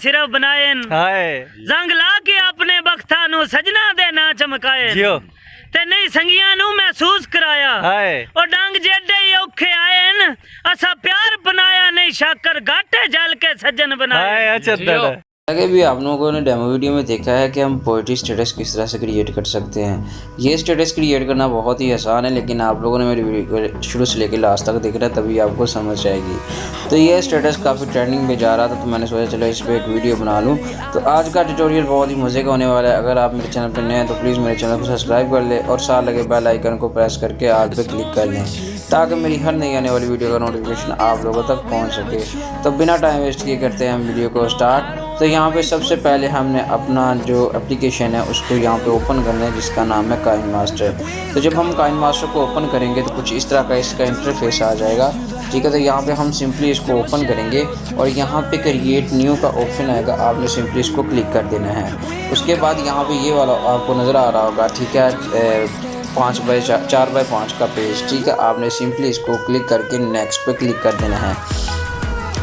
सिर्फ बनाए जंग ला के अपने बख्ता नु सजना दे ना चमकाए ते नहीं संगियां नु महसूस कराया और डंग जेडे ही औखे आए न असा प्यार बनाया नहीं शाकर घाटे जल के सज्जन बनाए। आगे भी आप लोगों ने डेमो वीडियो में देखा है कि हम पोइट्री स्टेटस किस तरह से क्रिएट कर सकते हैं। ये स्टेटस क्रिएट करना बहुत ही आसान है, लेकिन आप लोगों ने मेरी वीडियो को शुरू से लेकर लास्ट तक देखना है, तभी आपको समझ आएगी। तो ये स्टेटस काफ़ी ट्रेंडिंग में जा रहा था, तो मैंने सोचा चलो इस पर एक वीडियो बना लूँ। तो आज का ट्यूटोरियल बहुत ही मज़े का होने वाला है। अगर आप मेरे चैनल पर नए हैं तो प्लीज़ मेरे चैनल को सब्सक्राइब कर लें और साथ लगे बेल आइकन को प्रेस करके ऑल पे क्लिक कर लें, ताकि मेरी हर नई आने वाली वीडियो का नोटिफिकेशन आप लोगों तक पहुँच सके। तो बिना टाइम वेस्ट किए करते हैं हम वीडियो को स्टार्ट। तो यहाँ पे सबसे पहले हमने अपना जो एप्लीकेशन है उसको यहाँ पे ओपन करना है, जिसका नाम है काइनमास्टर। तो जब हम काइनमास्टर को ओपन करेंगे तो कुछ इस तरह का इसका इंटरफेस आ जाएगा, ठीक है। तो यहाँ पे हम सिंपली इसको ओपन करेंगे और यहाँ पे क्रिएट न्यू का ऑप्शन आएगा, आपने सिंपली इसको क्लिक कर देना है। उसके बाद यहाँ पे ये वाला आपको नज़र आ रहा होगा, ठीक है, 4x5 का पेज, ठीक है। आपने सिंपली इसको क्लिक करके नेक्स्ट पे क्लिक कर देना है।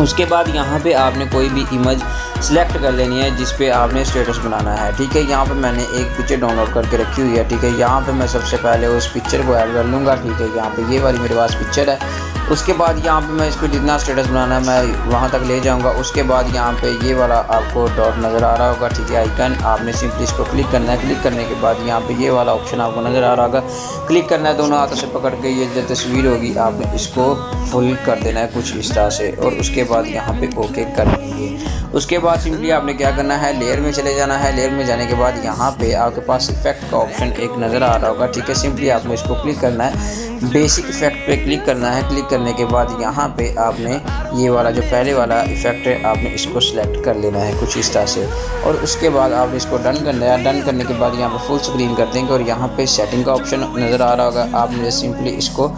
उसके बाद यहाँ पे आपने कोई भी इमेज सिलेक्ट कर लेनी है जिस पे आपने स्टेटस बनाना है, ठीक है। यहाँ पे मैंने एक पिक्चर डाउनलोड करके रखी हुई है, ठीक है। यहाँ पे मैं सबसे पहले उस पिक्चर को ऐड कर लूँगा, ठीक है। यहाँ पे ये वाली मेरे पास पिक्चर है। उसके बाद यहाँ पे मैं इसको जितना स्टेटस बनाना है मैं वहाँ तक ले जाऊँगा। उसके बाद यहाँ पे ये वाला आपको डॉट नज़र आ रहा होगा, ठीक है, आइकन। आपने सिंपली इसको क्लिक करना है। क्लिक करने के बाद यहाँ पे ये वाला ऑप्शन आपको नज़र आ रहा होगा, क्लिक करना है। दोनों हाथों से पकड़ के ये जो तस्वीर होगी आपने इसको फुल कर देना है कुछ इस तरह से, और उसके बाद यहाँ पे ओके कर देंगे। उसके बाद सिंपली आपने क्या करना है, लेयर में चले जाना है। लेयर में जाने के बाद यहाँ पे आपके पास इफेक्ट का ऑप्शन एक नज़र आ रहा होगा, ठीक है। सिंपली आपने इसको क्लिक करना है, बेसिक इफेक्ट पे क्लिक करना है। क्लिक करने के बाद यहाँ पे आपने ये वाला जो पहले वाला इफेक्ट है आपने इसको सिलेक्ट कर लेना है कुछ इस तरह से, और उसके बाद आपने इसको डन करना है। डन करने के बाद यहाँ पे फुल स्क्रीन कर देंगे और यहाँ पे सेटिंग का ऑप्शन नज़र आ रहा होगा, आपने सिंपली इसको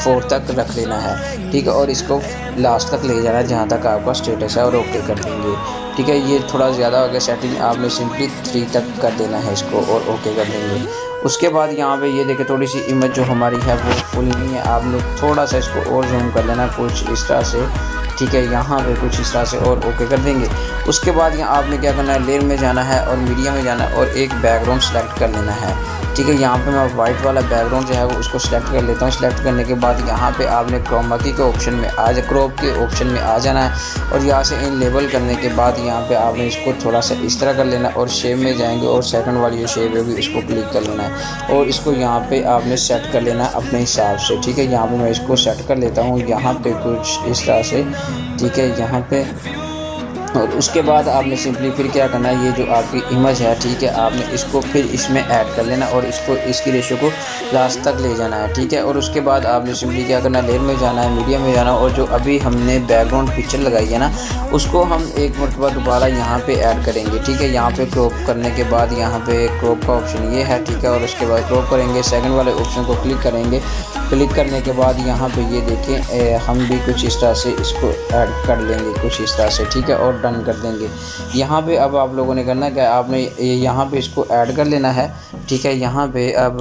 4 तक रख लेना है, ठीक है, और इसको लास्ट तक ले जाना है जहाँ तक आपका स्टेटस है, और ओके कर देंगे, ठीक है। ये थोड़ा ज़्यादा हो गया सेटिंग, आपने सिंपली 3 तक कर देना है इसको और ओके कर देंगे। उसके बाद यहाँ पे ये देखें थोड़ी सी इमेज जो हमारी है वो फुल नहीं है, आप लोग थोड़ा सा इसको और जूम कर लेना कुछ इस तरह से, ठीक है। यहाँ पे कुछ इस तरह से और ओके कर देंगे। उसके बाद यहाँ आपने क्या करना है, लेयर में जाना है और मीडिया में जाना है और एक बैकग्राउंड सेलेक्ट कर लेना है, ठीक है। यहाँ पे मैं वाइट वाला बैकग्राउंड जो है वो उसको सिलेक्ट कर लेता हूँ। सिलेक्ट करने के बाद यहाँ पे आपने क्रोमाकी के ऑप्शन में क्रॉप के ऑप्शन में आ जाना है, और यहाँ से इन लेबल करने के बाद यहाँ पे आपने इसको थोड़ा सा इस तरह कर लेना और शेप में जाएंगे और सेकंड वाली जो शेप है भी इसको क्लिक कर लेना है और इसको यहाँ पे आपने सेट कर लेना अपने हिसाब से, ठीक है। यहाँ पे मैं इसको सेट कर लेता हूँ यहाँ पे कुछ इस तरह से, ठीक है, यहाँ पे। और उसके बाद आपने सिंपली फिर क्या करना है, ये जो आपकी इमेज है, ठीक है, आपने इसको फिर इसमें ऐड कर लेना और इसको इसकी रेशो को लास्ट तक ले जाना है, ठीक है। और उसके बाद आपने सिंपली क्या करना है, लेयर में जाना है, मीडियम में जाना है, और जो अभी हमने बैकग्राउंड पिक्चर लगाई है ना उसको हम एक मरतबा दोबारा यहाँ पे ऐड करेंगे, ठीक है। यहाँ पे क्रॉप करने के बाद यहाँ पे क्रॉप का ऑप्शन ये है, ठीक है, और उसके बाद क्रॉप करेंगे, सेकंड वाले ऑप्शन को क्लिक करेंगे। क्लिक करने के बाद यहाँ पे ये देखें हम भी कुछ इस तरह से इसको ऐड कर लेंगे कुछ इस तरह से, ठीक है, और डन कर देंगे। यहाँ पे अब आप लोगों ने करना क्या, आपने यहाँ पे इसको ऐड कर लेना है, ठीक है। यहाँ पे अब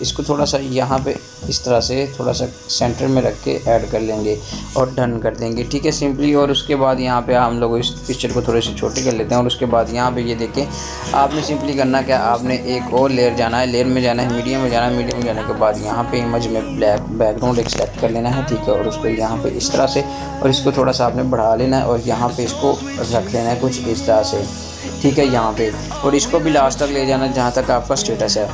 इसको थोड़ा सा यहाँ पे इस तरह से थोड़ा सा सेंटर में रख के ऐड कर लेंगे और डन कर देंगे, ठीक है, सिंपली। और उसके बाद यहाँ पे हम लोग इस पिक्चर को थोड़े से छोटे कर लेते हैं। और उसके बाद यहाँ पे ये देखें आपने सिंपली करना क्या, आपने एक और लेयर जाना है, लेयर में जाना है, मीडियम में जाना है, मीडियम में जाने के बाद यहाँ पे इमेज में ब्लैक बैकग्राउंड एक सेलेक्ट कर लेना है, ठीक है, और उसको यहाँ पे इस तरह से, और इसको थोड़ा सा आपने बढ़ा लेना है और यहाँ पे इसको रख लेना है कुछ इस तरह से, ठीक है, यहाँ पे। और इसको भी लास्ट तक ले जाना है जहाँ तक आपका स्टेटस है।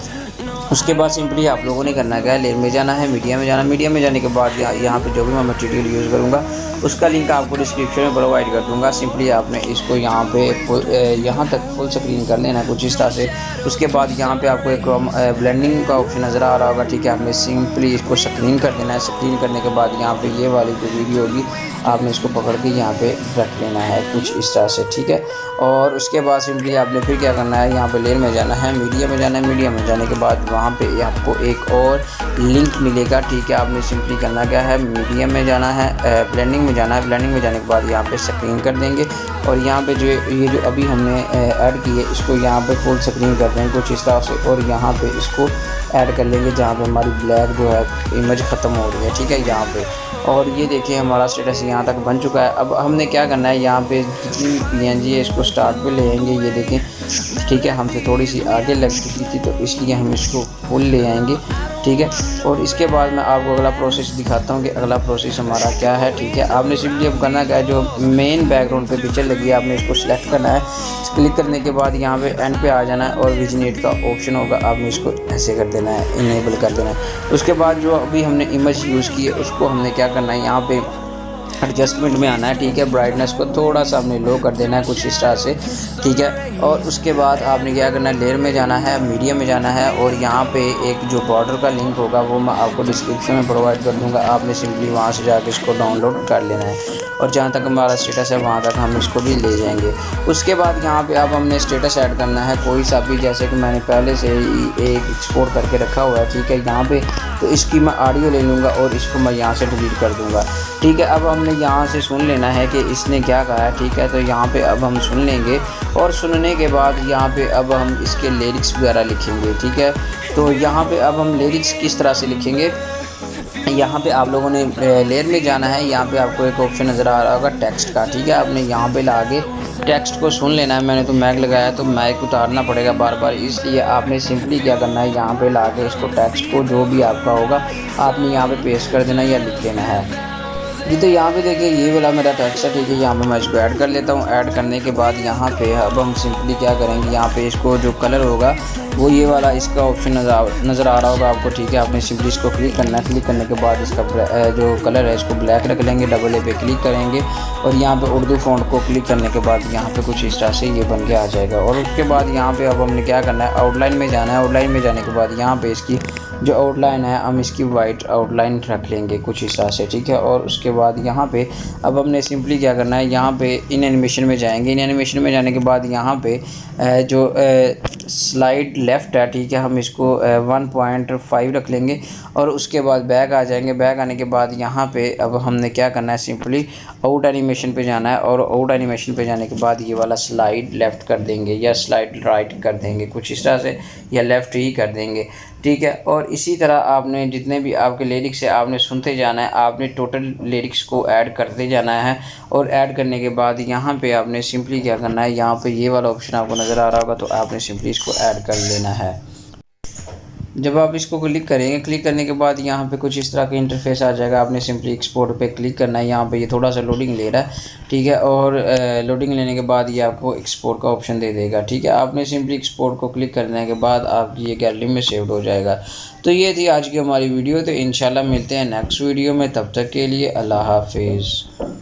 उसके बाद सिंपली आप लोगों ने करना क्या है, लेयर में जाना है, मीडिया में जाना, मीडिया में जाने के बाद यहाँ पे जो भी मैं मटेरियल यूज़ करूँगा उसका लिंक आपको डिस्क्रिप्शन में प्रोवाइड कर दूँगा। सिंपली आपने इसको यहाँ पे यहाँ तक फुल स्क्रीन कर लेना कुछ इस तरह से। उसके बाद यहाँ पे आपको एक ब्लेंडिंग का ऑप्शन नज़र आ रहा होगा, ठीक है, आपने सिंपली इसको स्क्रीन कर देना है। स्क्रीन करने के बाद यहाँ पे ये वाली जो वीडियो होगी आपने इसको पकड़ के यहाँ पे रख लेना है कुछ इस तरह से, ठीक है। और उसके बाद सिंपली आपने फिर क्या करना है, यहाँ पे लेयर में जाना है, मीडिया में जाना है, मीडिया में जाने के बाद वहाँ पे आपको एक और लिंक मिलेगा, ठीक है। आपने सिंपली करना क्या है, मीडियम में जाना है, ब्लेंडिंग में जाना है, ब्लेंडिंग में जाने के बाद यहाँ पे स्क्रीन कर देंगे और यहाँ पे जो ये जो अभी हमने ऐड की है इसको यहाँ पे फुल स्क्रीन कर देंगे कुछ इस तरह से, और यहाँ पे इसको ऐड कर लेंगे जहाँ पे हमारी ब्लैक जो है इमेज ख़त्म हो रही है, ठीक है, यहाँ पे। और ये देखिए हमारा स्टेटस यहाँ तक बन चुका है। अब हमने क्या करना है, यहाँ पे जितनी PNG है इसको स्टार्ट पे ले आएंगे, ये देखें, ठीक है, हमसे थोड़ी सी आगे लग चुकी थी तो इसलिए हम इसको फुल ले आएंगे, ठीक है। और इसके बाद मैं आपको अगला प्रोसेस दिखाता हूँ कि अगला प्रोसेस हमारा क्या है, ठीक है। आपने सिंपली अब करना क्या है, जो मेन बैकग्राउंड पे पिक्चर लगी है आपने इसको सिलेक्ट करना है। क्लिक करने के बाद यहाँ पे एंड पे आ जाना है और विजनेट का ऑप्शन होगा, आपने इसको ऐसे कर देना है, इनेबल कर देना है। उसके बाद जो अभी हमने इमेज यूज़ की है उसको हमने क्या करना है, यहाँ पे एडजस्टमेंट में आना है, ठीक है। ब्राइटनेस को थोड़ा सा हमने लो कर देना है कुछ इस तरह से, ठीक है। और उसके बाद आपने क्या करना है, लेयर में जाना है, मीडिया में जाना है और यहाँ पे एक जो बॉर्डर का लिंक होगा वो मैं आपको डिस्क्रिप्शन में प्रोवाइड कर दूँगा। आपने सिंपली वहाँ से जाके इसको डाउनलोड कर लेना है और जहाँ तक हमारा स्टेटस है वहाँ तक हम इसको भी ले जाएंगे। उसके बाद यहाँ पे अब हमने स्टेटस ऐड करना है कोई सा भी, जैसे कि मैंने पहले से ही एक एक्सपोर्ट करके रखा हुआ है, ठीक है, यहाँ पे। तो इसकी मैं ऑडियो ले लूँगा और इसको मैं यहाँ से डिलीट कर दूँगा, ठीक है। अब हमने यहाँ से सुन लेना है कि इसने क्या कहा है, ठीक है। तो यहाँ पे अब हम सुन लेंगे और सुनने के बाद यहाँ पे अब हम इसके लिरिक्स वगैरह लिखेंगे, ठीक है। तो यहाँ पे अब हम लिरिक्स किस तरह से लिखेंगे, यहाँ पे आप लोगों ने लेयर में जाना है, यहाँ पे आपको एक ऑप्शन नज़र आ रहा होगा टेक्स्ट का, ठीक है। आपने यहाँ पे लाके टेक्स्ट को सुन लेना है। मैंने तो मैक लगाया है तो मैक उतारना पड़ेगा बार बार, इसलिए आपने सिंपली क्या करना है, यहाँ पे लाके इसको टेक्स्ट को जो भी आपका होगा आपने यहाँ पे पेस्ट कर देना या लिख लेना है जी। तो यहाँ पे देखिए ये वाला मेरा टेक्स्ट है, ठीक है। यहाँ पे मैं इसको ऐड कर लेता हूँ। ऐड करने के बाद यहाँ पे अब हम सिंपली क्या करेंगे, यहाँ पे इसको जो कलर होगा वो ये वाला इसका ऑप्शन नज़र आ रहा होगा आपको, ठीक है। आपने सिंपली इसको क्लिक करना है। क्लिक करने के बाद इसका जो कलर है इसको ब्लैक रख लेंगे, डबल ए पे क्लिक करेंगे और यहाँ पे उर्दू फ़ॉन्ट को क्लिक करने के बाद यहाँ पे कुछ इस तरह से ये बन के आ जाएगा। और उसके बाद यहाँ पे अब हमने क्या करना है, आउटलाइन में जाना है। आउटलाइन में जाने के बाद यहाँ पे इसकी जो आउटलाइन है हम इसकी वाइट आउटलाइन रख लेंगे कुछ इस तरह से, ठीक है। और उसके बाद यहाँ पे अब हमने सिंपली क्या करना है, यहाँ पे इन एनिमेशन में जाएंगे। इन एनिमेशन में जाने के बाद यहाँ पे जो स्लाइड लेफ़्ट है, ठीक है, हम इसको 1.5 रख लेंगे और उसके बाद बैक आ जाएंगे। बैक आने के बाद यहाँ पे अब हमने क्या करना है, सिंपली आउट एनिमेशन पे जाना है और आउट एनिमेशन पे जाने के बाद ये वाला स्लाइड लेफ़्ट कर देंगे या स्लाइड राइट कर देंगे कुछ इस तरह से, या लेफ़्ट ही कर देंगे, ठीक है। और इसी तरह आपने जितने भी आपके लिरिक्स है आपने सुनते जाना है, आपने टोटल लिरिक्स को ऐड करते जाना है। और ऐड करने के बाद यहाँ पे आपने सिंपली क्या करना है, यहाँ पे ये वाला ऑप्शन आपको नज़र आ रहा होगा तो आपने सिंपली इसको ऐड कर लेना है। जब आप इसको क्लिक करेंगे, क्लिक करने के बाद यहाँ पे कुछ इस तरह का इंटरफेस आ जाएगा। आपने सिंपली एक्सपोर्ट पे क्लिक करना है। यहाँ पे ये थोड़ा सा लोडिंग ले रहा है, ठीक है। और लोडिंग लेने के बाद ये आपको एक्सपोर्ट का ऑप्शन दे देगा, ठीक है। आपने सिंपली एक्सपोर्ट को क्लिक करने के बाद आपकी ये गैलरी में सेव हो जाएगा। तो ये थी आज की हमारी वीडियो। तो इंशाल्लाह मिलते हैं नेक्स्ट वीडियो में, तब तक के लिए अल्लाह हाफिज़।